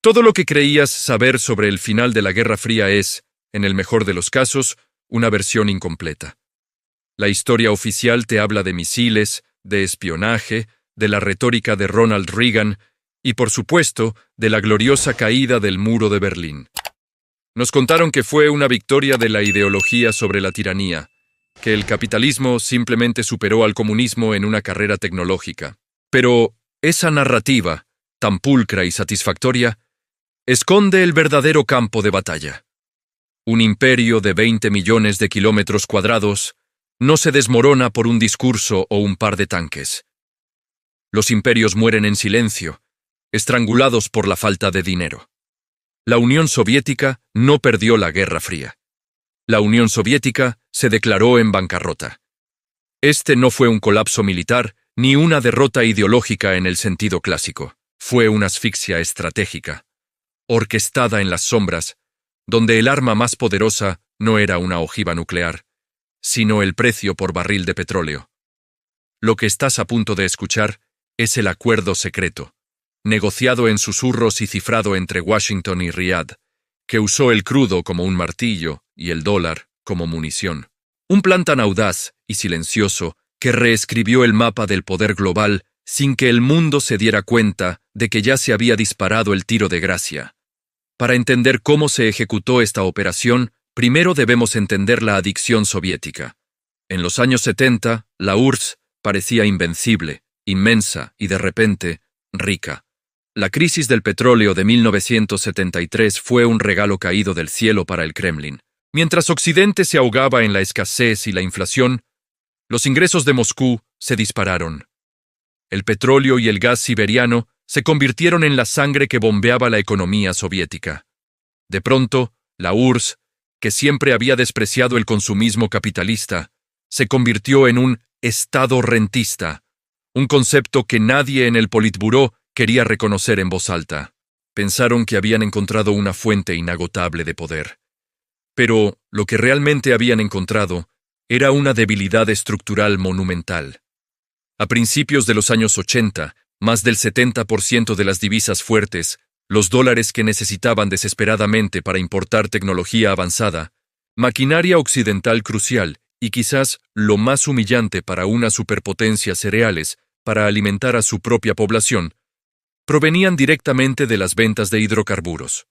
Todo lo que creías saber sobre el final de la Guerra Fría es, en el mejor de los casos, una versión incompleta. La historia oficial te habla de misiles, de espionaje, de la retórica de Ronald Reagan y, por supuesto, de la gloriosa caída del muro de Berlín. Nos contaron que fue una victoria de la ideología sobre la tiranía, que el capitalismo simplemente superó al comunismo en una carrera tecnológica. Pero esa narrativa, tan pulcra y satisfactoria, esconde el verdadero campo de batalla. Un imperio de 20 millones de kilómetros cuadrados no se desmorona por un discurso o un par de tanques. Los imperios mueren en silencio, estrangulados por la falta de dinero. La Unión Soviética no perdió la Guerra Fría. La Unión Soviética se declaró en bancarrota. Este no fue un colapso militar ni una derrota ideológica en el sentido clásico. Fue una asfixia estratégica, orquestada en las sombras, donde el arma más poderosa no era una ojiva nuclear, sino el precio por barril de petróleo. Lo que estás a punto de escuchar es el acuerdo secreto, negociado en susurros y cifrado entre Washington y Riad, que usó el crudo como un martillo y el dólar como munición. Un plan tan audaz y silencioso que reescribió el mapa del poder global sin que el mundo se diera cuenta de que ya se había disparado el tiro de gracia. Para entender cómo se ejecutó esta operación, primero debemos entender la adicción soviética. En los años 70, la URSS parecía invencible, inmensa y de repente, rica. La crisis del petróleo de 1973 fue un regalo caído del cielo para el Kremlin. Mientras Occidente se ahogaba en la escasez y la inflación, los ingresos de Moscú se dispararon. El petróleo y el gas siberiano se convirtieron en la sangre que bombeaba la economía soviética. De pronto, la URSS, que siempre había despreciado el consumismo capitalista, se convirtió en un Estado rentista, un concepto que nadie en el Politburó quería reconocer en voz alta. Pensaron que habían encontrado una fuente inagotable de poder. Pero lo que realmente habían encontrado era una debilidad estructural monumental. A principios de los años 80, más del 70% de las divisas fuertes, los dólares que necesitaban desesperadamente para importar tecnología avanzada, maquinaria occidental crucial y quizás lo más humillante para una superpotencia cereales para alimentar a su propia población, provenían directamente de las ventas de hidrocarburos.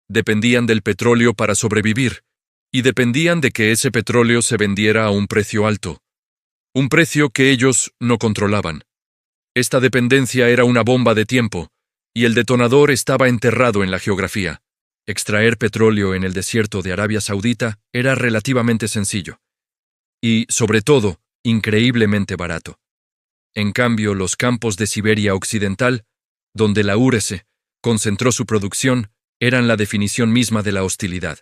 Dependían del petróleo para sobrevivir, y dependían de que ese petróleo se vendiera a un precio alto, un precio que ellos no controlaban. Esta dependencia era una bomba de tiempo, y el detonador estaba enterrado en la geografía. Extraer petróleo en el desierto de Arabia Saudita era relativamente sencillo, y, sobre todo, increíblemente barato. En cambio, los campos de Siberia Occidental, donde la URSS concentró su producción, eran la definición misma de la hostilidad.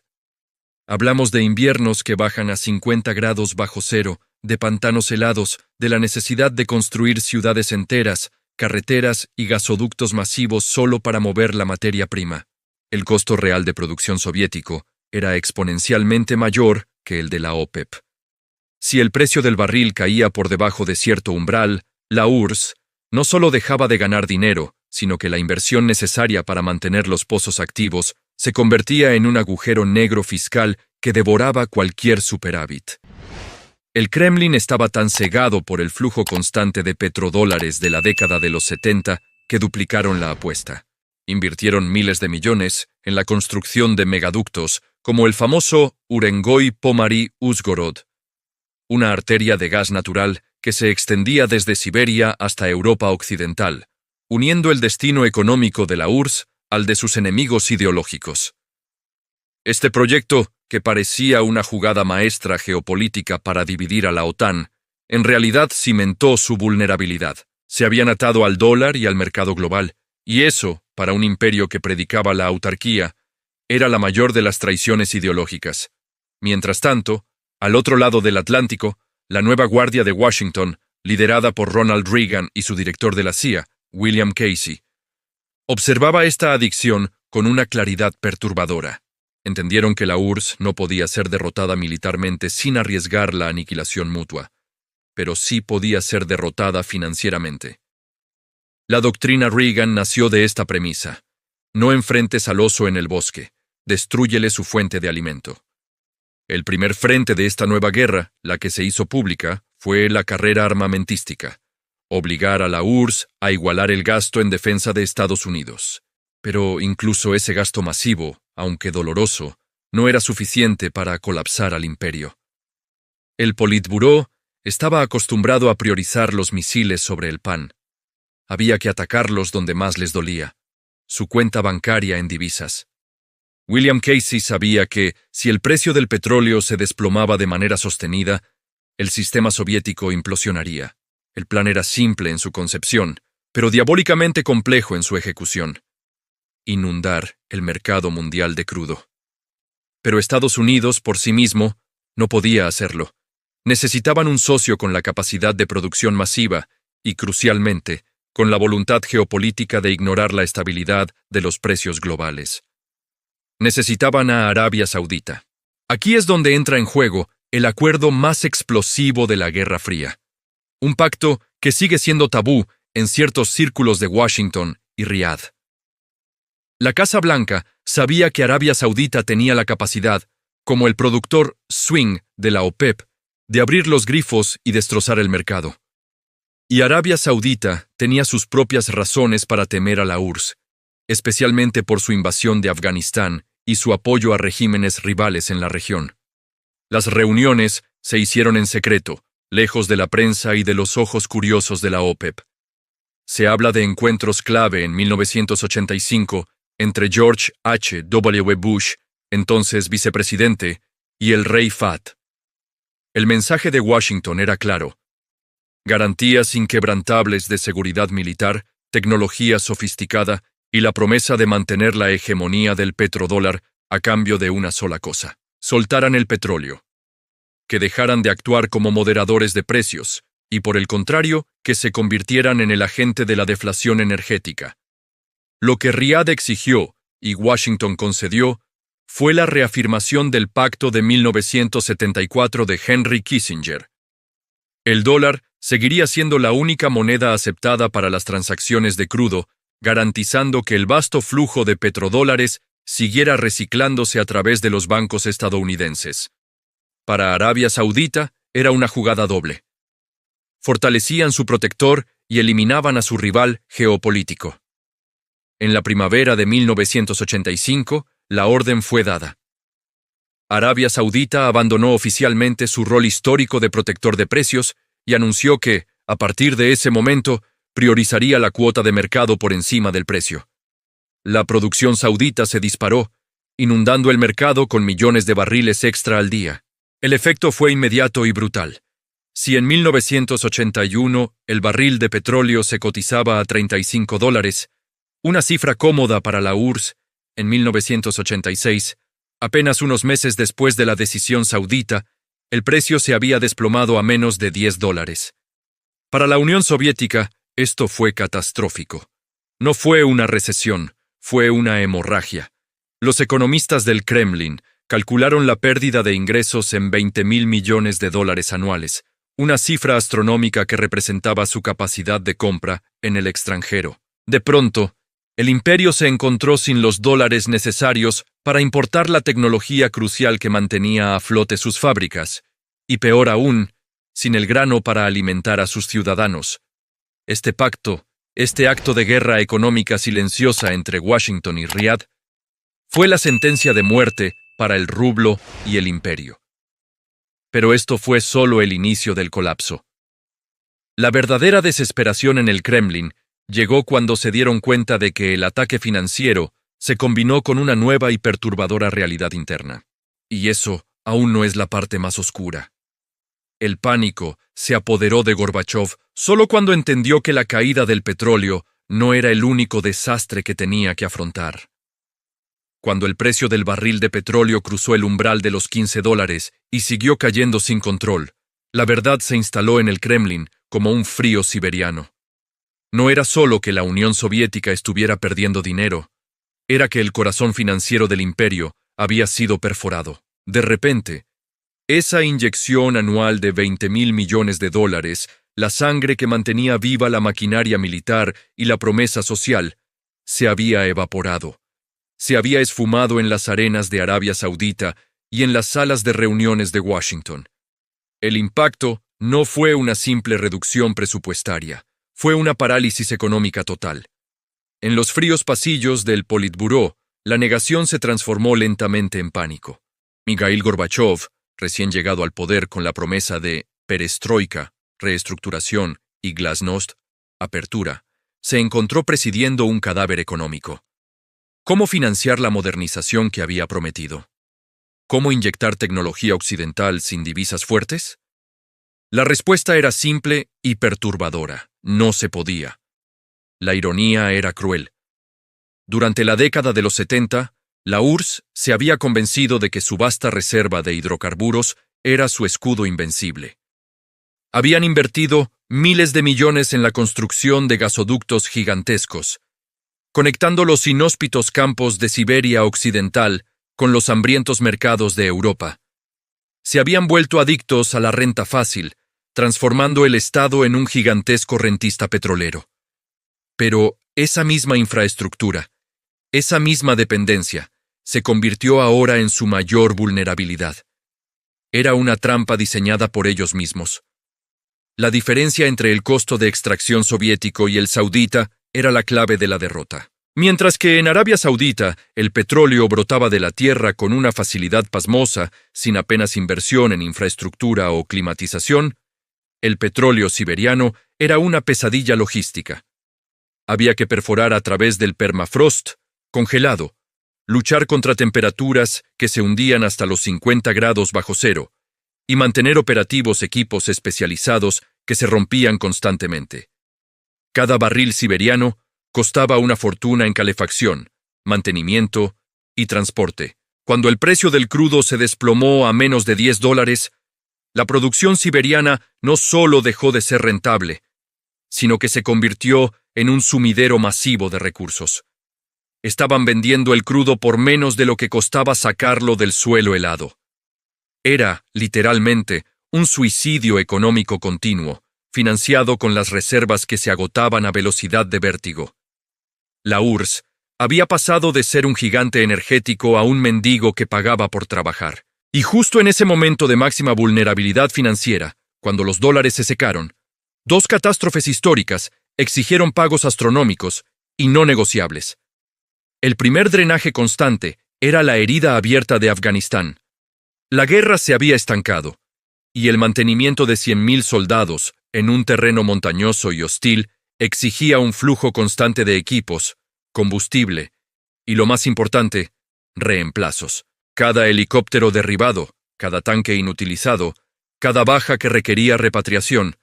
Hablamos de inviernos que bajan a 50 grados bajo cero, de pantanos helados, de la necesidad de construir ciudades enteras, carreteras y gasoductos masivos solo para mover la materia prima. El costo real de producción soviético era exponencialmente mayor que el de la OPEP. Si el precio del barril caía por debajo de cierto umbral, la URSS no solo dejaba de ganar dinero, sino que la inversión necesaria para mantener los pozos activos se convertía en un agujero negro fiscal que devoraba cualquier superávit. El Kremlin estaba tan cegado por el flujo constante de petrodólares de la década de los 70 que duplicaron la apuesta. Invirtieron miles de millones en la construcción de megaductos como el famoso Urengoi-Pomari-Uzhgorod, una arteria de gas natural que se extendía desde Siberia hasta Europa Occidental, uniendo el destino económico de la URSS al de sus enemigos ideológicos. Este proyecto, que parecía una jugada maestra geopolítica para dividir a la OTAN, en realidad cimentó su vulnerabilidad. Se habían atado al dólar y al mercado global, y eso, para un imperio que predicaba la autarquía, era la mayor de las traiciones ideológicas. Mientras tanto, al otro lado del Atlántico, la nueva guardia de Washington, liderada por Ronald Reagan y su director de la CIA, William Casey, observaba esta adicción con una claridad perturbadora. Entendieron que la URSS no podía ser derrotada militarmente sin arriesgar la aniquilación mutua, pero sí podía ser derrotada financieramente. La doctrina Reagan nació de esta premisa. No enfrentes al oso en el bosque, destrúyele su fuente de alimento. El primer frente de esta nueva guerra, la que se hizo pública, fue la carrera armamentística, obligar a la URSS a igualar el gasto en defensa de Estados Unidos. Pero incluso ese gasto masivo, aunque doloroso, no era suficiente para colapsar al imperio. El Politburó estaba acostumbrado a priorizar los misiles sobre el pan. Había que atacarlos donde más les dolía, su cuenta bancaria en divisas. William Casey sabía que, si el precio del petróleo se desplomaba de manera sostenida, el sistema soviético implosionaría. El plan era simple en su concepción, pero diabólicamente complejo en su ejecución: inundar el mercado mundial de crudo. Pero Estados Unidos, por sí mismo, no podía hacerlo. Necesitaban un socio con la capacidad de producción masiva y, crucialmente, con la voluntad geopolítica de ignorar la estabilidad de los precios globales. Necesitaban a Arabia Saudita. Aquí es donde entra en juego el acuerdo más explosivo de la Guerra Fría. Un pacto que sigue siendo tabú en ciertos círculos de Washington y Riad. La Casa Blanca sabía que Arabia Saudita tenía la capacidad, como el productor swing de la OPEP, de abrir los grifos y destrozar el mercado. Y Arabia Saudita tenía sus propias razones para temer a la URSS, especialmente por su invasión de Afganistán y su apoyo a regímenes rivales en la región. Las reuniones se hicieron en secreto, lejos de la prensa y de los ojos curiosos de la OPEP. Se habla de encuentros clave en 1985 entre George H. W. Bush, entonces vicepresidente, y el rey Fahd. El mensaje de Washington era claro: garantías inquebrantables de seguridad militar, tecnología sofisticada y la promesa de mantener la hegemonía del petrodólar a cambio de una sola cosa: soltaran el petróleo. Que dejaran de actuar como moderadores de precios y, por el contrario, que se convirtieran en el agente de la deflación energética. Lo que Riad exigió y Washington concedió fue la reafirmación del Pacto de 1974 de Henry Kissinger. El dólar seguiría siendo la única moneda aceptada para las transacciones de crudo, garantizando que el vasto flujo de petrodólares siguiera reciclándose a través de los bancos estadounidenses. Para Arabia Saudita era una jugada doble. Fortalecían su protector y eliminaban a su rival geopolítico. En la primavera de 1985, la orden fue dada. Arabia Saudita abandonó oficialmente su rol histórico de protector de precios y anunció que, a partir de ese momento, priorizaría la cuota de mercado por encima del precio. La producción saudita se disparó, inundando el mercado con millones de barriles extra al día. El efecto fue inmediato y brutal. Si en 1981 el barril de petróleo se cotizaba a $35, una cifra cómoda para la URSS, en 1986, apenas unos meses después de la decisión saudita, el precio se había desplomado a menos de $10. Para la Unión Soviética, esto fue catastrófico. No fue una recesión, fue una hemorragia. Los economistas del Kremlin calcularon la pérdida de ingresos en $20,000 millones anuales, una cifra astronómica que representaba su capacidad de compra en el extranjero. De pronto, el imperio se encontró sin los dólares necesarios para importar la tecnología crucial que mantenía a flote sus fábricas, y peor aún, sin el grano para alimentar a sus ciudadanos. Este pacto, este acto de guerra económica silenciosa entre Washington y Riad, fue la sentencia de muerte para el rublo y el imperio. Pero esto fue solo el inicio del colapso. La verdadera desesperación en el Kremlin llegó cuando se dieron cuenta de que el ataque financiero se combinó con una nueva y perturbadora realidad interna. Y eso aún no es la parte más oscura. El pánico se apoderó de Gorbachov solo cuando entendió que la caída del petróleo no era el único desastre que tenía que afrontar. Cuando el precio del barril de petróleo cruzó el umbral de los $15 y siguió cayendo sin control, la verdad se instaló en el Kremlin como un frío siberiano. No era solo que la Unión Soviética estuviera perdiendo dinero, era que el corazón financiero del imperio había sido perforado. De repente, esa inyección anual de $20,000 millones, la sangre que mantenía viva la maquinaria militar y la promesa social, se había evaporado. Se había esfumado en las arenas de Arabia Saudita y en las salas de reuniones de Washington. El impacto no fue una simple reducción presupuestaria, fue una parálisis económica total. En los fríos pasillos del Politburó, la negación se transformó lentamente en pánico. Mikhail Gorbachov, recién llegado al poder con la promesa de perestroika, reestructuración, y glasnost, apertura, se encontró presidiendo un cadáver económico. ¿Cómo financiar la modernización que había prometido? ¿Cómo inyectar tecnología occidental sin divisas fuertes? La respuesta era simple y perturbadora. No se podía. La ironía era cruel. Durante la década de los 70, la URSS se había convencido de que su vasta reserva de hidrocarburos era su escudo invencible. Habían invertido miles de millones en la construcción de gasoductos gigantescos, conectando los inhóspitos campos de Siberia Occidental con los hambrientos mercados de Europa. Se habían vuelto adictos a la renta fácil, transformando el Estado en un gigantesco rentista petrolero. Pero esa misma infraestructura, esa misma dependencia, se convirtió ahora en su mayor vulnerabilidad. Era una trampa diseñada por ellos mismos. La diferencia entre el costo de extracción soviético y el saudita era la clave de la derrota. Mientras que en Arabia Saudita el petróleo brotaba de la tierra con una facilidad pasmosa, sin apenas inversión en infraestructura o climatización, el petróleo siberiano era una pesadilla logística. Había que perforar a través del permafrost, congelado, luchar contra temperaturas que se hundían hasta los 50 grados bajo cero, y mantener operativos equipos especializados que se rompían constantemente. Cada barril siberiano costaba una fortuna en calefacción, mantenimiento y transporte. Cuando el precio del crudo se desplomó a menos de $10, la producción siberiana no solo dejó de ser rentable, sino que se convirtió en un sumidero masivo de recursos. Estaban vendiendo el crudo por menos de lo que costaba sacarlo del suelo helado. Era, literalmente, un suicidio económico continuo, financiado con las reservas que se agotaban a velocidad de vértigo. La URSS había pasado de ser un gigante energético a un mendigo que pagaba por trabajar. Y justo en ese momento de máxima vulnerabilidad financiera, cuando los dólares se secaron, dos catástrofes históricas exigieron pagos astronómicos y no negociables. El primer drenaje constante era la herida abierta de Afganistán. La guerra se había estancado, y el mantenimiento de 100.000 soldados en un terreno montañoso y hostil exigía un flujo constante de equipos, combustible y, lo más importante, reemplazos. Cada helicóptero derribado, cada tanque inutilizado, cada baja que requería repatriación,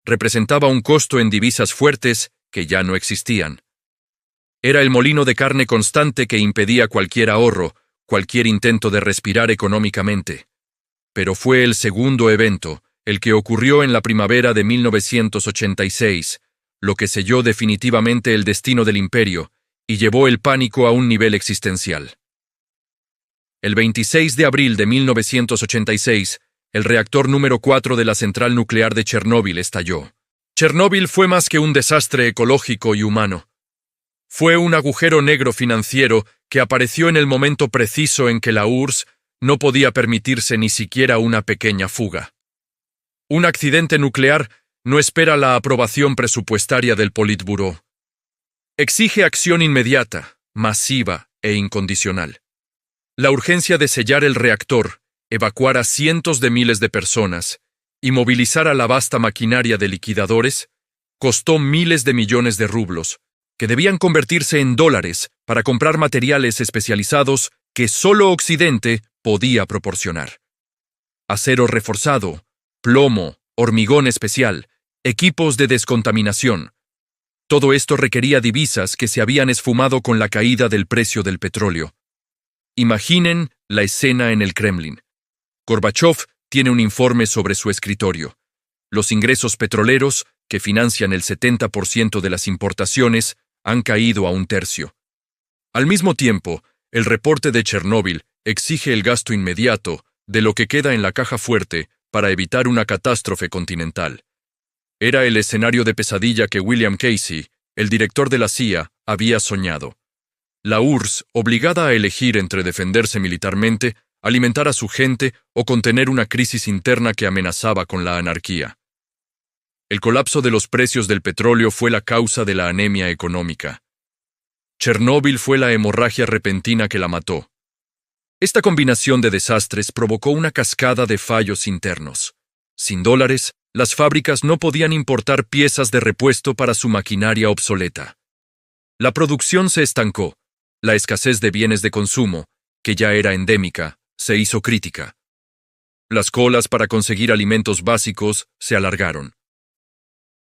representaba un costo en divisas fuertes que ya no existían. Era el molino de carne constante que impedía cualquier ahorro, cualquier intento de respirar económicamente. Pero fue el segundo evento, el que ocurrió en la primavera de 1986, lo que selló definitivamente el destino del imperio y llevó el pánico a un nivel existencial. El 26 de abril de 1986, el reactor número 4 de la central nuclear de Chernóbil estalló. Chernóbil fue más que un desastre ecológico y humano. Fue un agujero negro financiero que apareció en el momento preciso en que la URSS no podía permitirse ni siquiera una pequeña fuga. Un accidente nuclear no espera la aprobación presupuestaria del Politburó. Exige acción inmediata, masiva e incondicional. La urgencia de sellar el reactor, evacuar a cientos de miles de personas y movilizar a la vasta maquinaria de liquidadores costó miles de millones de rublos, que debían convertirse en dólares para comprar materiales especializados que solo Occidente podía proporcionar. Acero reforzado, plomo, hormigón especial, equipos de descontaminación. Todo esto requería divisas que se habían esfumado con la caída del precio del petróleo. Imaginen la escena en el Kremlin. Gorbachov tiene un informe sobre su escritorio. Los ingresos petroleros, que financian el 70% de las importaciones, han caído a un tercio. Al mismo tiempo, el reporte de Chernóbil exige el gasto inmediato de lo que queda en la caja fuerte para evitar una catástrofe continental. Era el escenario de pesadilla que William Casey, el director de la CIA, había soñado. La URSS, obligada a elegir entre defenderse militarmente, alimentar a su gente o contener una crisis interna que amenazaba con la anarquía. El colapso de los precios del petróleo fue la causa de la anemia económica. Chernóbil fue la hemorragia repentina que la mató. Esta combinación de desastres provocó una cascada de fallos internos. Sin dólares, las fábricas no podían importar piezas de repuesto para su maquinaria obsoleta. La producción se estancó. La escasez de bienes de consumo, que ya era endémica, se hizo crítica. Las colas para conseguir alimentos básicos se alargaron.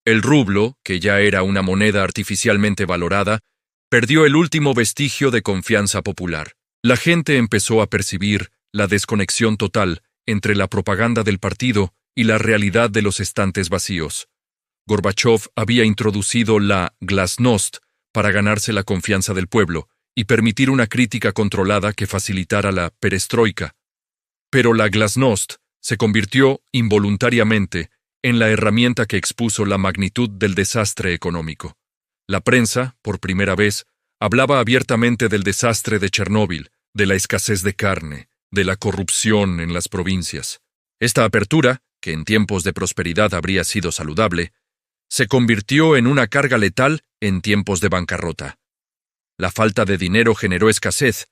El rublo, que ya era una moneda artificialmente valorada, perdió el último vestigio de confianza popular. La gente empezó a percibir la desconexión total entre la propaganda del partido y la realidad de los estantes vacíos. Gorbachov había introducido la glasnost para ganarse la confianza del pueblo y permitir una crítica controlada que facilitara la perestroika. Pero la glasnost se convirtió involuntariamente en la herramienta que expuso la magnitud del desastre económico. La prensa, por primera vez, hablaba abiertamente del desastre de Chernóbil, de la escasez de carne, de la corrupción en las provincias. Esta apertura, que en tiempos de prosperidad habría sido saludable, se convirtió en una carga letal en tiempos de bancarrota. La falta de dinero generó escasez,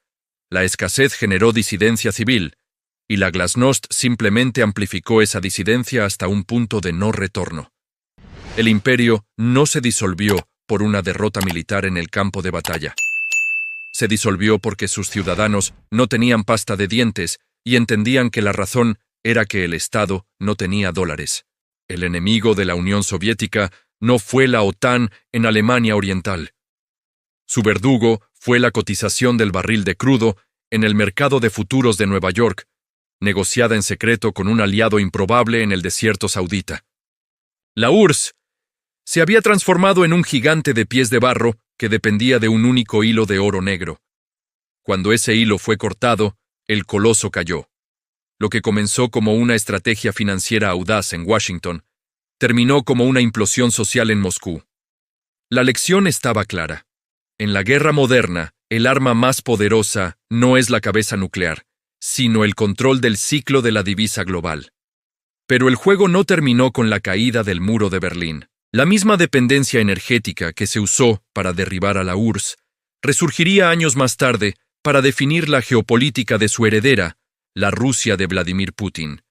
la escasez generó disidencia civil, y la glasnost simplemente amplificó esa disidencia hasta un punto de no retorno. El imperio no se disolvió por una derrota militar en el campo de batalla. Se disolvió porque sus ciudadanos no tenían pasta de dientes y entendían que la razón era que el Estado no tenía dólares. El enemigo de la Unión Soviética no fue la OTAN en Alemania Oriental. Su verdugo fue la cotización del barril de crudo en el mercado de futuros de Nueva York, negociada en secreto con un aliado improbable en el desierto saudita. La URSS se había transformado en un gigante de pies de barro que dependía de un único hilo de oro negro. Cuando ese hilo fue cortado, el coloso cayó. Lo que comenzó como una estrategia financiera audaz en Washington, terminó como una implosión social en Moscú. La lección estaba clara. En la guerra moderna, el arma más poderosa no es la cabeza nuclear, sino el control del ciclo de la divisa global. Pero el juego no terminó con la caída del muro de Berlín. La misma dependencia energética que se usó para derribar a la URSS resurgiría años más tarde para definir la geopolítica de su heredera, la Rusia de Vladimir Putin.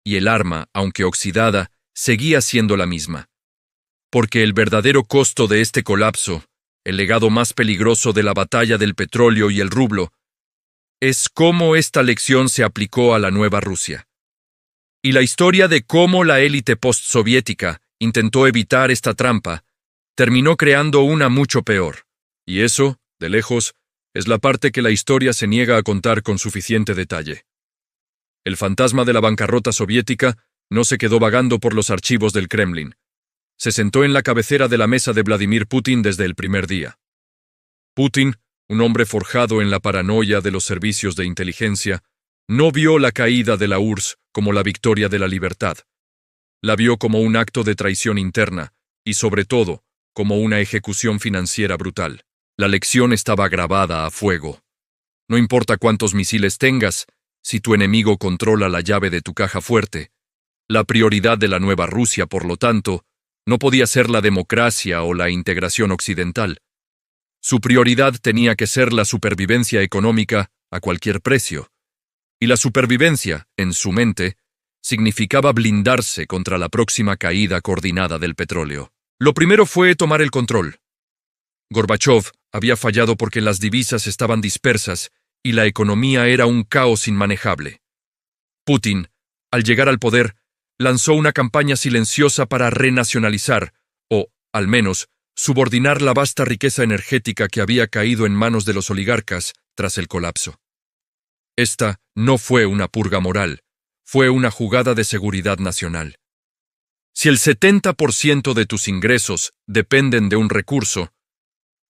Y el arma, aunque oxidada, seguía siendo la misma. Porque el verdadero costo de este colapso, el legado más peligroso de la batalla del petróleo y el rublo, es cómo esta lección se aplicó a la nueva Rusia. Y la historia de cómo la élite postsoviética intentó evitar esta trampa, terminó creando una mucho peor. Y eso, de lejos, es la parte que la historia se niega a contar con suficiente detalle. El fantasma de la bancarrota soviética no se quedó vagando por los archivos del Kremlin. Se sentó en la cabecera de la mesa de Vladimir Putin desde el primer día. Putin, un hombre forjado en la paranoia de los servicios de inteligencia, no vio la caída de la URSS como la victoria de la libertad. La vio como un acto de traición interna y, sobre todo, como una ejecución financiera brutal. La lección estaba grabada a fuego. No importa cuántos misiles tengas, si tu enemigo controla la llave de tu caja fuerte. La prioridad de la nueva Rusia, por lo tanto, no podía ser la democracia o la integración occidental. Su prioridad tenía que ser la supervivencia económica a cualquier precio. Y la supervivencia, en su mente, significaba blindarse contra la próxima caída coordinada del petróleo. Lo primero fue tomar el control. Gorbachov había fallado porque las divisas estaban dispersas y la economía era un caos inmanejable. Putin, al llegar al poder, lanzó una campaña silenciosa para renacionalizar, o, al menos, subordinar la vasta riqueza energética que había caído en manos de los oligarcas tras el colapso. Esta no fue una purga moral, fue una jugada de seguridad nacional. Si el 70% de tus ingresos dependen de un recurso,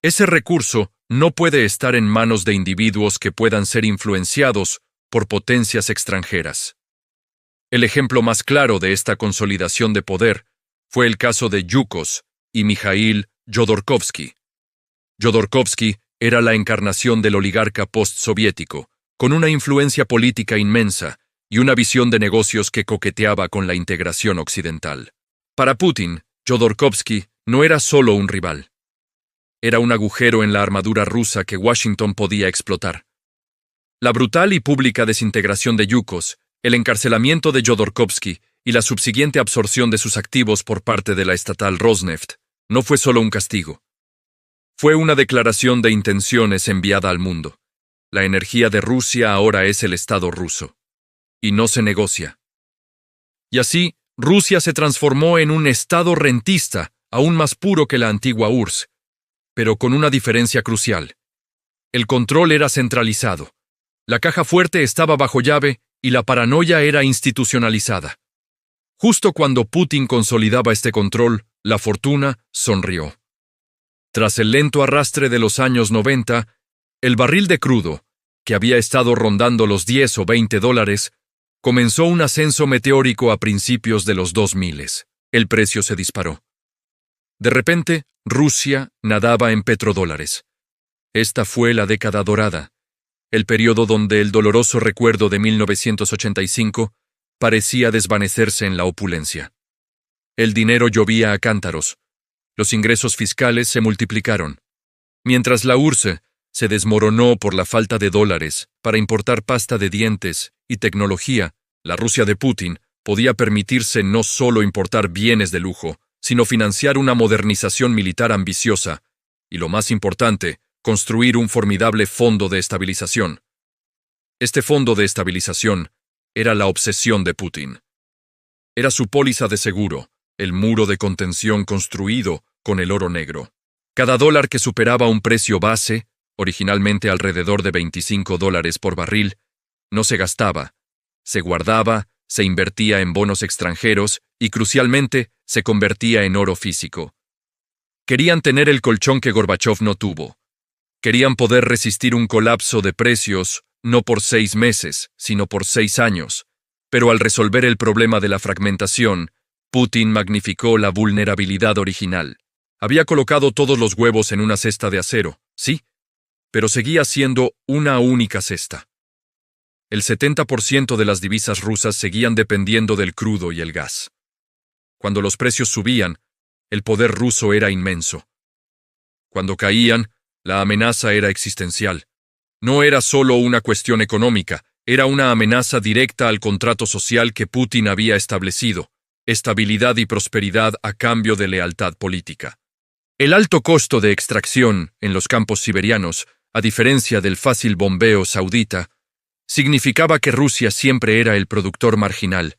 ese recurso no puede estar en manos de individuos que puedan ser influenciados por potencias extranjeras. El ejemplo más claro de esta consolidación de poder fue el caso de Yukos y Mikhail Jodorkovsky. Jodorkovsky era la encarnación del oligarca postsoviético, con una influencia política inmensa y una visión de negocios que coqueteaba con la integración occidental. Para Putin, Jodorkovsky no era solo un rival. Era un agujero en la armadura rusa que Washington podía explotar. La brutal y pública desintegración de Yukos, el encarcelamiento de Jodorkovsky y la subsiguiente absorción de sus activos por parte de la estatal Rosneft no fue solo un castigo. Fue una declaración de intenciones enviada al mundo. La energía de Rusia ahora es el Estado ruso. Y no se negocia. Y así, Rusia se transformó en un Estado rentista, aún más puro que la antigua URSS, pero con una diferencia crucial. El control era centralizado. La caja fuerte estaba bajo llave y la paranoia era institucionalizada. Justo cuando Putin consolidaba este control, la fortuna sonrió. Tras el lento arrastre de los años 90, el barril de crudo, que había estado rondando los 10 o 20 dólares, comenzó un ascenso meteórico a principios de los 2000. El precio se disparó. De repente, Rusia nadaba en petrodólares. Esta fue la década dorada, el periodo donde el doloroso recuerdo de 1985 parecía desvanecerse en la opulencia. El dinero llovía a cántaros. Los ingresos fiscales se multiplicaron. Mientras la URSS se desmoronó por la falta de dólares para importar pasta de dientes y tecnología, la Rusia de Putin podía permitirse no solo importar bienes de lujo, sino financiar una modernización militar ambiciosa y, lo más importante, construir un formidable fondo de estabilización. Este fondo de estabilización era la obsesión de Putin. Era su póliza de seguro, el muro de contención construido con el oro negro. Cada dólar que superaba un precio base, originalmente alrededor de 25 dólares por barril, no se gastaba, se guardaba, se invertía en bonos extranjeros y, crucialmente, se convertía en oro físico. Querían tener el colchón que Gorbachov no tuvo. Querían poder resistir un colapso de precios no por 6 meses, sino por 6 años. Pero al resolver el problema de la fragmentación, Putin magnificó la vulnerabilidad original. Había colocado todos los huevos en una cesta de acero, sí, pero seguía siendo una única cesta. El 70% de las divisas rusas seguían dependiendo del crudo y el gas. Cuando los precios subían, el poder ruso era inmenso. Cuando caían, la amenaza era existencial. No era solo una cuestión económica, era una amenaza directa al contrato social que Putin había establecido, estabilidad y prosperidad a cambio de lealtad política. El alto costo de extracción en los campos siberianos, a diferencia del fácil bombeo saudita, significaba que Rusia siempre era el productor marginal,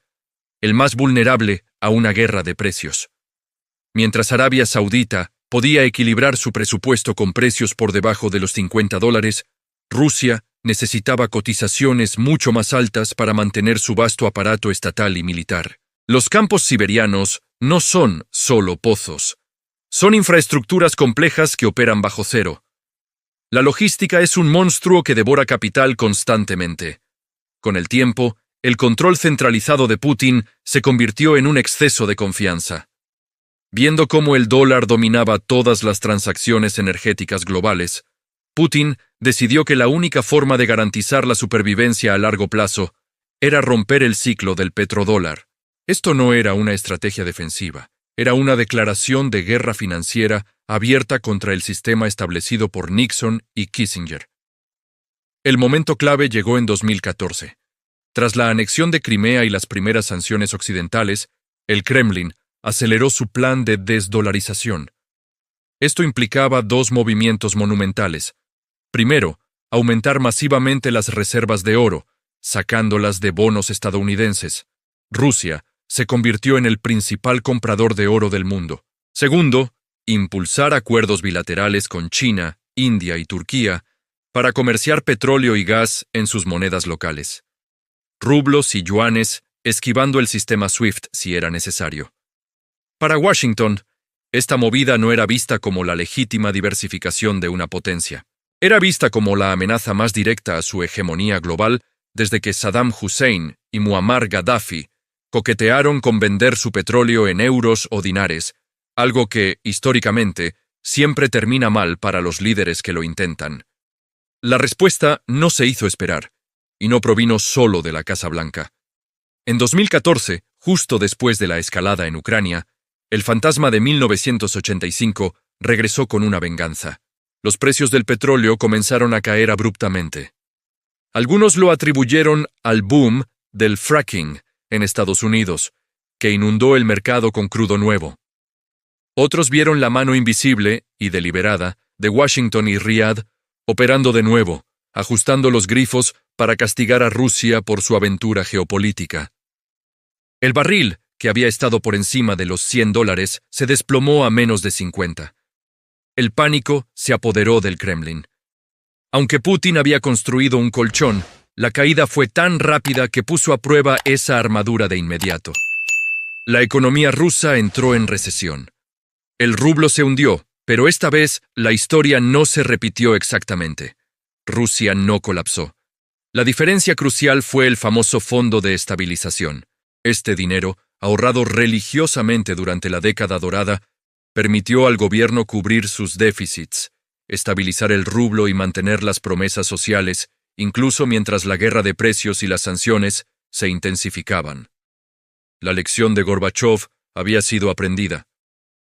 el más vulnerable a una guerra de precios. Mientras Arabia Saudita podía equilibrar su presupuesto con precios por debajo de los 50 dólares, Rusia necesitaba cotizaciones mucho más altas para mantener su vasto aparato estatal y militar. Los campos siberianos no son solo pozos. Son infraestructuras complejas que operan bajo cero. La logística es un monstruo que devora capital constantemente. Con el tiempo, el control centralizado de Putin se convirtió en un exceso de confianza. Viendo cómo el dólar dominaba todas las transacciones energéticas globales, Putin decidió que la única forma de garantizar la supervivencia a largo plazo era romper el ciclo del petrodólar. Esto no era una estrategia defensiva, era una declaración de guerra financiera abierta contra el sistema establecido por Nixon y Kissinger. El momento clave llegó en 2014. Tras la anexión de Crimea y las primeras sanciones occidentales, el Kremlin aceleró su plan de desdolarización. Esto implicaba 2 movimientos monumentales. Primero, aumentar masivamente las reservas de oro, sacándolas de bonos estadounidenses. Rusia se convirtió en el principal comprador de oro del mundo. Segundo, impulsar acuerdos bilaterales con China, India y Turquía para comerciar petróleo y gas en sus monedas locales. Rublos y yuanes, esquivando el sistema SWIFT si era necesario. Para Washington, esta movida no era vista como la legítima diversificación de una potencia. Era vista como la amenaza más directa a su hegemonía global desde que Saddam Hussein y Muammar Gaddafi coquetearon con vender su petróleo en euros o dinares, algo que, históricamente, siempre termina mal para los líderes que lo intentan. La respuesta no se hizo esperar, y no provino solo de la Casa Blanca. En 2014, justo después de la escalada en Ucrania, el fantasma de 1985 regresó con una venganza. Los precios del petróleo comenzaron a caer abruptamente. Algunos lo atribuyeron al boom del fracking en Estados Unidos, que inundó el mercado con crudo nuevo. Otros vieron la mano invisible y deliberada de Washington y Riad operando de nuevo, ajustando los grifos para castigar a Rusia por su aventura geopolítica. El barril, que había estado por encima de los $100, se desplomó a menos de 50. El pánico se apoderó del Kremlin. Aunque Putin había construido un colchón, la caída fue tan rápida que puso a prueba esa armadura de inmediato. La economía rusa entró en recesión. El rublo se hundió, pero esta vez la historia no se repitió exactamente. Rusia no colapsó. La diferencia crucial fue el famoso Fondo de Estabilización. Este dinero, ahorrado religiosamente durante la década dorada, permitió al gobierno cubrir sus déficits, estabilizar el rublo y mantener las promesas sociales, incluso mientras la guerra de precios y las sanciones se intensificaban. La lección de Gorbachov había sido aprendida.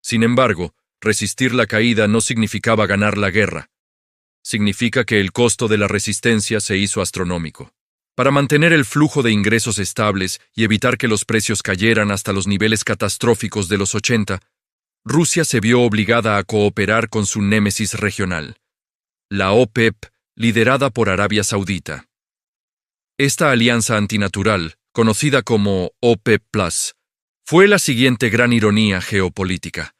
Sin embargo, resistir la caída no significaba ganar la guerra. Significa que el costo de la resistencia se hizo astronómico. Para mantener el flujo de ingresos estables y evitar que los precios cayeran hasta los niveles catastróficos de los 80, Rusia se vio obligada a cooperar con su némesis regional, la OPEP, liderada por Arabia Saudita. Esta alianza antinatural, conocida como OPEP+, fue la siguiente gran ironía geopolítica.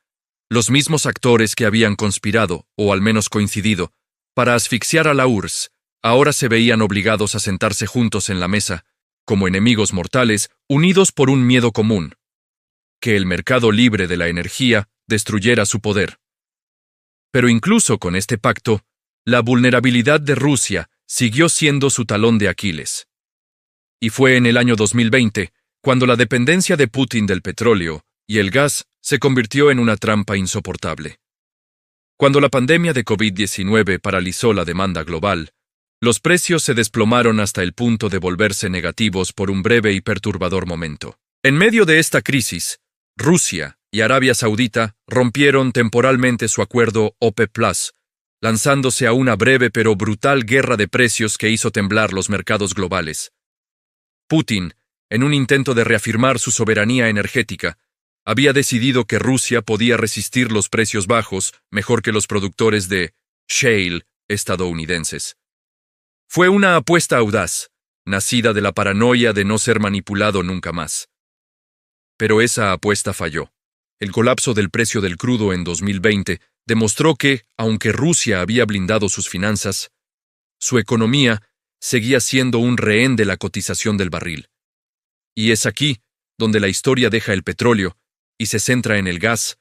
Los mismos actores que habían conspirado, o al menos coincidido, para asfixiar a la URSS, ahora se veían obligados a sentarse juntos en la mesa, como enemigos mortales, unidos por un miedo común: que el mercado libre de la energía destruyera su poder. Pero incluso con este pacto, la vulnerabilidad de Rusia siguió siendo su talón de Aquiles. Y fue en el año 2020 cuando la dependencia de Putin del petróleo y el gas se convirtió en una trampa insoportable. Cuando la pandemia de COVID-19 paralizó la demanda global, los precios se desplomaron hasta el punto de volverse negativos por un breve y perturbador momento. En medio de esta crisis, Rusia y Arabia Saudita rompieron temporalmente su acuerdo OPEP+, lanzándose a una breve pero brutal guerra de precios que hizo temblar los mercados globales. Putin, en un intento de reafirmar su soberanía energética, había decidido que Rusia podía resistir los precios bajos mejor que los productores de shale estadounidenses. Fue una apuesta audaz, nacida de la paranoia de no ser manipulado nunca más. Pero esa apuesta falló. El colapso del precio del crudo en 2020 demostró que, aunque Rusia había blindado sus finanzas, su economía seguía siendo un rehén de la cotización del barril. Y es aquí donde la historia deja el petróleo y se centra en el gas,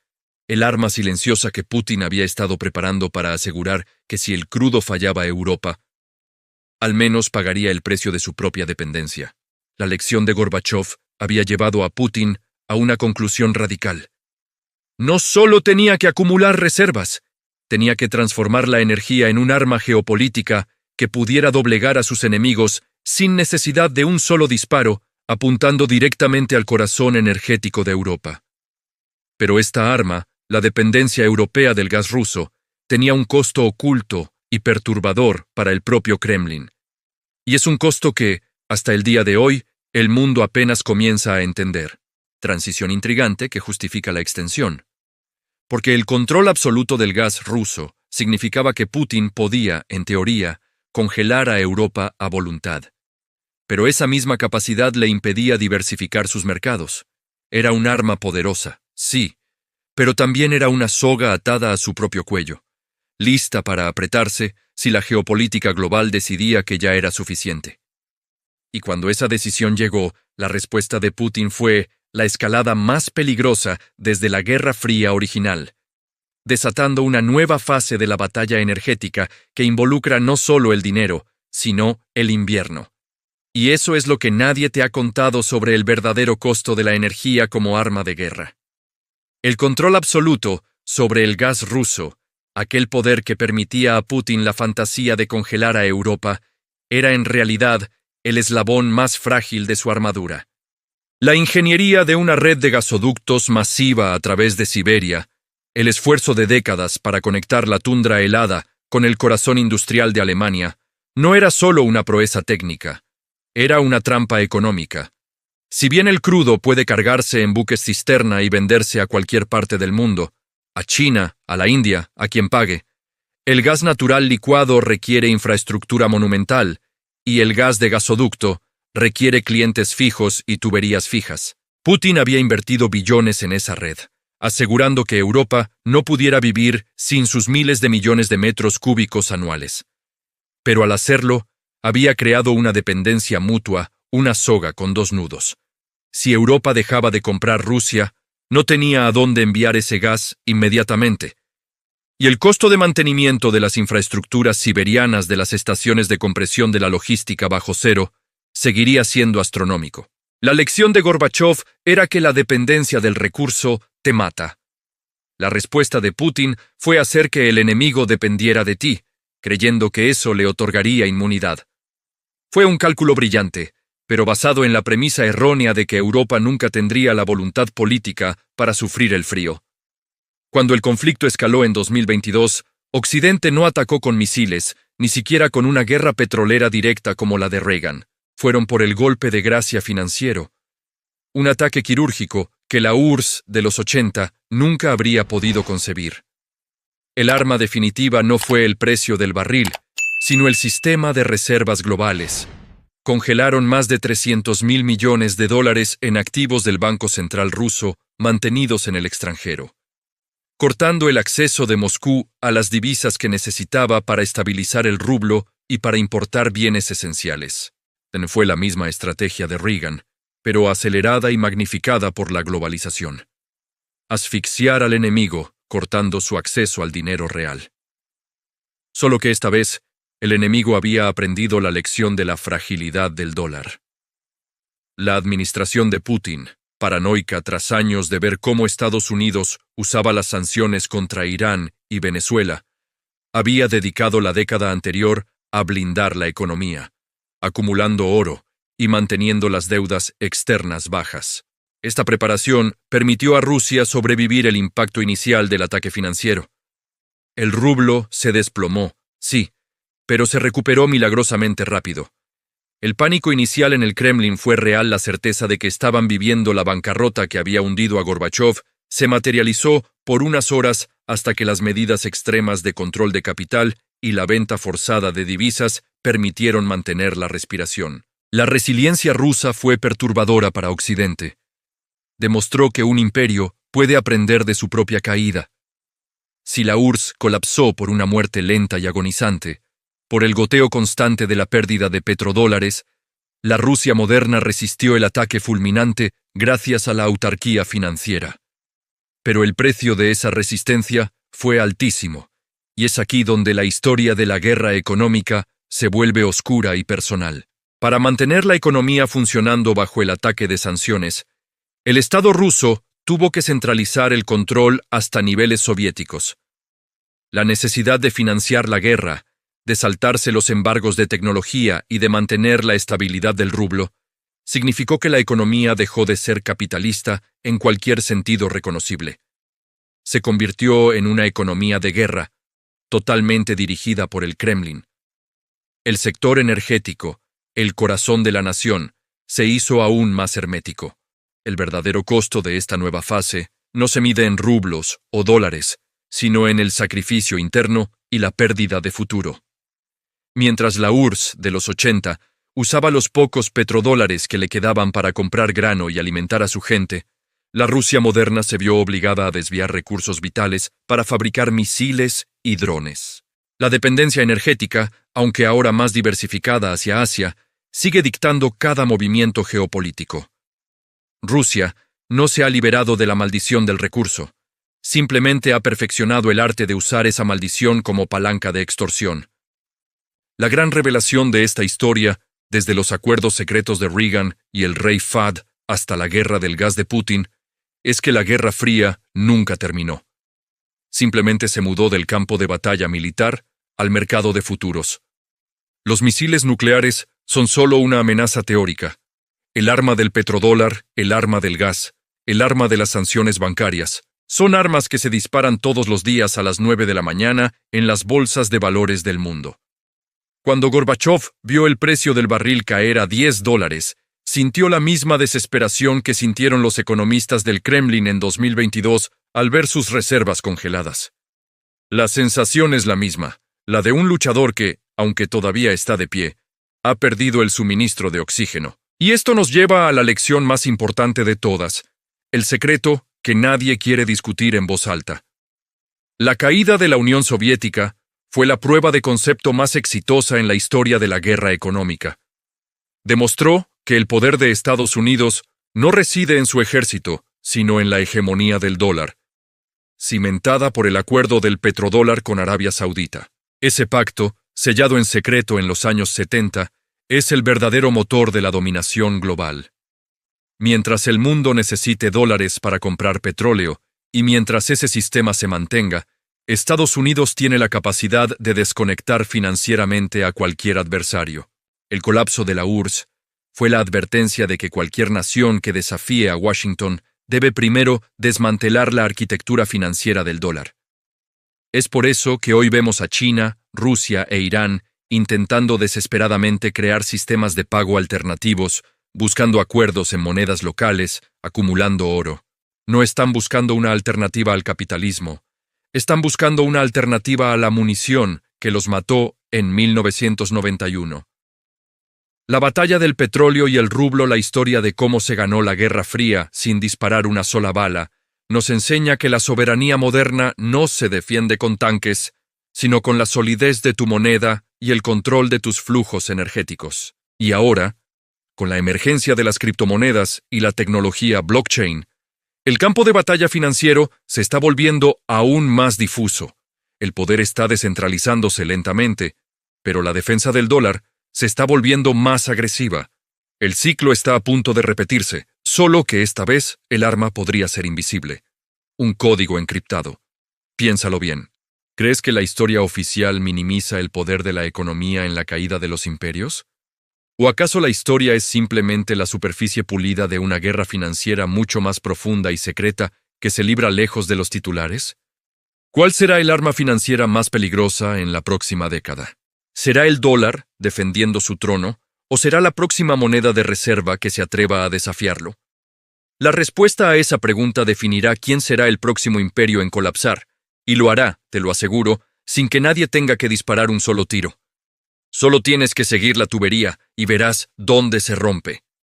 el arma silenciosa que Putin había estado preparando para asegurar que si el crudo fallaba a Europa, al menos pagaría el precio de su propia dependencia. La lección de Gorbachov había llevado a Putin a una conclusión radical. No solo tenía que acumular reservas, tenía que transformar la energía en un arma geopolítica que pudiera doblegar a sus enemigos sin necesidad de un solo disparo, apuntando directamente al corazón energético de Europa. Pero esta arma, la dependencia europea del gas ruso, tenía un costo oculto y perturbador para el propio Kremlin. Y es un costo que, hasta el día de hoy, el mundo apenas comienza a entender. Transición intrigante que justifica la extensión. Porque el control absoluto del gas ruso significaba que Putin podía, en teoría, congelar a Europa a voluntad. Pero esa misma capacidad le impedía diversificar sus mercados. Era un arma poderosa, sí, pero también era una soga atada a su propio cuello, lista para apretarse si la geopolítica global decidía que ya era suficiente. Y cuando esa decisión llegó, la respuesta de Putin fue la escalada más peligrosa desde la Guerra Fría original, desatando una nueva fase de la batalla energética que involucra no solo el dinero, sino el invierno. Y eso es lo que nadie te ha contado sobre el verdadero costo de la energía como arma de guerra. El control absoluto sobre el gas ruso Aquel poder que permitía a Putin la fantasía de congelar a Europa era en realidad el eslabón más frágil de su armadura. La ingeniería de una red de gasoductos masiva a través de Siberia, el esfuerzo de décadas para conectar la tundra helada con el corazón industrial de Alemania, no era solo una proeza técnica, era una trampa económica. Si bien el crudo puede cargarse en buques cisterna y venderse a cualquier parte del mundo, a China, a la India, a quien pague, el gas natural licuado requiere infraestructura monumental y el gas de gasoducto requiere clientes fijos y tuberías fijas. Putin había invertido billones en esa red, asegurando que Europa no pudiera vivir sin sus miles de millones de metros cúbicos anuales. Pero al hacerlo, había creado una dependencia mutua, una soga con dos nudos. Si Europa dejaba de comprar Rusia, no tenía a dónde enviar ese gas inmediatamente. Y el costo de mantenimiento de las infraestructuras siberianas de las estaciones de compresión de la logística bajo cero seguiría siendo astronómico. La lección de Gorbachov era que la dependencia del recurso te mata. La respuesta de Putin fue hacer que el enemigo dependiera de ti, creyendo que eso le otorgaría inmunidad. Fue un cálculo brillante, pero basado en la premisa errónea de que Europa nunca tendría la voluntad política para sufrir el frío. Cuando el conflicto escaló en 2022, Occidente no atacó con misiles, ni siquiera con una guerra petrolera directa como la de Reagan. Fueron por el golpe de gracia financiero. Un ataque quirúrgico que la URSS de los 80 nunca habría podido concebir. El arma definitiva no fue el precio del barril, sino el sistema de reservas globales. Congelaron más de $300.000 millones en activos del Banco Central ruso mantenidos en el extranjero, cortando el acceso de Moscú a las divisas que necesitaba para estabilizar el rublo y para importar bienes esenciales. Fue la misma estrategia de Reagan, pero acelerada y magnificada por la globalización. Asfixiar al enemigo, cortando su acceso al dinero real. Solo que esta vez, el enemigo había aprendido la lección de la fragilidad del dólar. La administración de Putin, paranoica tras años de ver cómo Estados Unidos usaba las sanciones contra Irán y Venezuela, había dedicado la década anterior a blindar la economía, acumulando oro y manteniendo las deudas externas bajas. Esta preparación permitió a Rusia sobrevivir el impacto inicial del ataque financiero. El rublo se desplomó, sí, pero se recuperó milagrosamente rápido. El pánico inicial en el Kremlin fue real. La certeza de que estaban viviendo la bancarrota que había hundido a Gorbachov se materializó por unas horas hasta que las medidas extremas de control de capital y la venta forzada de divisas permitieron mantener la respiración. La resiliencia rusa fue perturbadora para Occidente. Demostró que un imperio puede aprender de su propia caída. Si la URSS colapsó por una muerte lenta y agonizante, por el goteo constante de la pérdida de petrodólares, la Rusia moderna resistió el ataque fulminante gracias a la autarquía financiera. Pero el precio de esa resistencia fue altísimo, y es aquí donde la historia de la guerra económica se vuelve oscura y personal. Para mantener la economía funcionando bajo el ataque de sanciones, el Estado ruso tuvo que centralizar el control hasta niveles soviéticos. La necesidad de financiar la guerra, de saltarse los embargos de tecnología y de mantener la estabilidad del rublo, significó que la economía dejó de ser capitalista en cualquier sentido reconocible. Se convirtió en una economía de guerra, totalmente dirigida por el Kremlin. El sector energético, el corazón de la nación, se hizo aún más hermético. El verdadero costo de esta nueva fase no se mide en rublos o dólares, sino en el sacrificio interno y la pérdida de futuro. Mientras la URSS de los 80 usaba los pocos petrodólares que le quedaban para comprar grano y alimentar a su gente, la Rusia moderna se vio obligada a desviar recursos vitales para fabricar misiles y drones. La dependencia energética, aunque ahora más diversificada hacia Asia, sigue dictando cada movimiento geopolítico. Rusia no se ha liberado de la maldición del recurso, simplemente ha perfeccionado el arte de usar esa maldición como palanca de extorsión. La gran revelación de esta historia, desde los acuerdos secretos de Reagan y el rey Fahd hasta la guerra del gas de Putin, es que la Guerra Fría nunca terminó. simplemente se mudó del campo de batalla militar al mercado de futuros. Los misiles nucleares son solo una amenaza teórica. El arma del petrodólar, el arma del gas, el arma de las sanciones bancarias, son armas que se disparan todos los días a las 9 de la mañana en las bolsas de valores del mundo. Cuando Gorbachov vio el precio del barril caer a $10, sintió la misma desesperación que sintieron los economistas del Kremlin en 2022 al ver sus reservas congeladas. La sensación es la misma, la de un luchador que, aunque todavía está de pie, ha perdido el suministro de oxígeno. Y esto nos lleva a la lección más importante de todas, el secreto que nadie quiere discutir en voz alta. La caída de la Unión Soviética fue la prueba de concepto más exitosa en la historia de la guerra económica. Demostró que el poder de Estados Unidos no reside en su ejército, sino en la hegemonía del dólar, cimentada por el acuerdo del petrodólar con Arabia Saudita. Ese pacto, sellado en secreto en los años 70, es el verdadero motor de la dominación global. Mientras el mundo necesite dólares para comprar petróleo, y mientras ese sistema se mantenga, Estados Unidos tiene la capacidad de desconectar financieramente a cualquier adversario. El colapso de la URSS fue la advertencia de que cualquier nación que desafíe a Washington debe primero desmantelar la arquitectura financiera del dólar. Es por eso que hoy vemos a China, Rusia e Irán intentando desesperadamente crear sistemas de pago alternativos, buscando acuerdos en monedas locales, acumulando oro. No están buscando una alternativa al capitalismo. Están buscando una alternativa a la munición que los mató en 1991. La batalla del petróleo y el rublo, la historia de cómo se ganó la Guerra Fría sin disparar una sola bala, nos enseña que la soberanía moderna no se defiende con tanques, sino con la solidez de tu moneda y el control de tus flujos energéticos. Y ahora, con la emergencia de las criptomonedas y la tecnología blockchain, el campo de batalla financiero se está volviendo aún más difuso. El poder está descentralizándose lentamente, pero la defensa del dólar se está volviendo más agresiva. El ciclo está a punto de repetirse, solo que esta vez el arma podría ser invisible. Un código encriptado. Piénsalo bien. ¿Crees que la historia oficial minimiza el poder de la economía en la caída de los imperios? ¿O acaso la historia es simplemente la superficie pulida de una guerra financiera mucho más profunda y secreta que se libra lejos de los titulares? ¿Cuál será el arma financiera más peligrosa en la próxima década? ¿Será el dólar, defendiendo su trono, o será la próxima moneda de reserva que se atreva a desafiarlo? La respuesta a esa pregunta definirá quién será el próximo imperio en colapsar, y lo hará, te lo aseguro, sin que nadie tenga que disparar un solo tiro. Solo tienes que seguir la tubería y verás dónde se rompe.